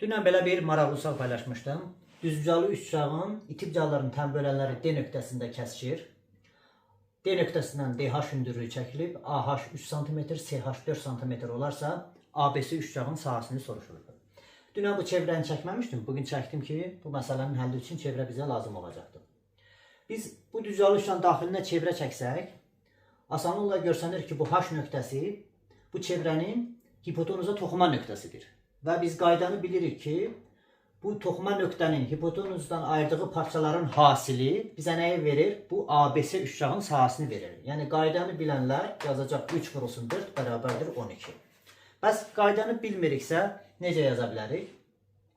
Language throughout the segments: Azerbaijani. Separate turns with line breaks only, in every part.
Dünən belə bir maraqlı sual paylaşmışdım. Düzbucaqlı üçbucağın iti bucaqların tən bölənləri D nöqtəsində kəsişir. D nöqtəsindən DH hündürlüyü çəkilib, AH 3 cm, CH 4 cm olarsa, ABC üçbucağın sahəsini soruşulur. Dünən bu çevrəni çəkməmişdim. Bugün çəkdim ki, bu məsələnin həlli üçün çevrə bizə lazım olacaqdır. Biz bu düzbucaqlı üçbucağın daxilinə çevrə çəksək, asanlıqla görsənir ki, bu H nöqtəsi bu çevrənin hipotenuza toxuma nöqtəsidir. Və biz qaydanı bilirik ki, bu toxuma nöqtənin hipotenuzdan ayırdığı parçaların hasili bizə nəyi verir? Bu ABC üçbucağın sahəsini verir. Yəni qaydanı bilənlər yazacaq 3 vurulsun 4 bərabərdir 12. Bəs qaydanı bilmiriksə necə yaza bilərik?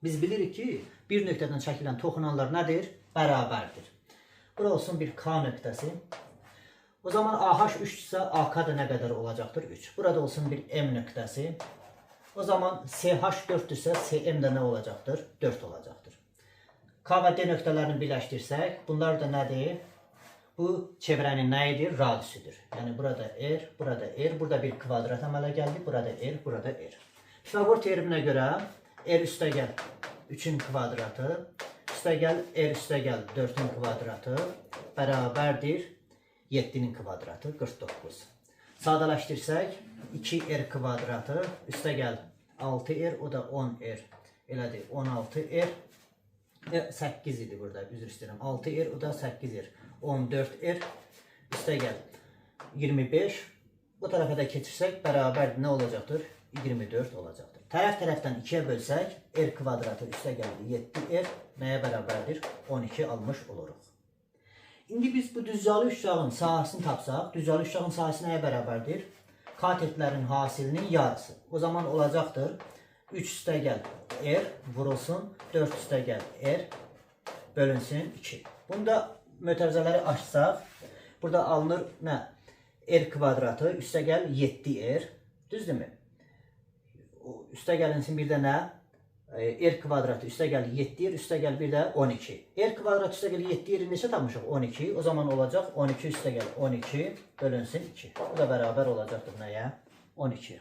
Biz bilirik ki, bir nöqtədən çəkilən toxunanlar nədir? Bərabərdir. Bura olsun bir K nöqtəsi. O zaman AH 3 isə AK da nə qədər olacaqdır? 3. Burada olsun bir M nöqtəsi. O zaman CH 4 ise CM de ne olacaktır? 4 olacaktır. K ve D nöqtələrini birləşdirsək, bunlar da nədir? Bu çevrənin nəyidir? Radiusudur. Yəni burada R, burada R, burada bir kvadrat əmələ gəldi. Burada R, burada R. Pifagor teoreminə görə R üstəgəl 3'ün kvadratı, üstəgəl R üstəgəl 4'ün kvadratı bərabərdir 7'nin kvadratı 49. Sadələşdirsək 2R kvadratı üstəgəl 6R, o da 10R, elədir 16R, 8 idi burada, üzr istəyirəm, 6R, o da 8R, 14R, üstəgəl 25, bu tərəfə də keçirsək bərabər nə olacaqdır? 24 olacaqdır. Tərəf-tərəfdən 2'yə bölsək, R kvadratı üstəgəl 7R, nəyə bərabərdir? 12 almış oluruq. İndi biz bu düzbucaqlı üçbucağın sahəsini tapsaq, düzbucaqlı üçbucağın sahəsi nəyə bərabərdir? Katetlərin hasilinin yarısı. O zaman olacaqdır 3 üstəgəl R vurulsun 4 üstəgəl R bölünsün 2. Bunda mötərizələri açsaq, burada alınır nə? R kvadratı üstəgəl 7R, düzdürmü? Üstəgəlinsin bir də nə? R kvadratı üstəgəl 7R, üstəgəl bir də 12. R kvadratı üstəgəl 7R neçə tapmışıq? 12. O zaman olacaq 12 üstəgəl 12 bölünsün 2. Bu da bərabər olacaqdır nəyə? 12.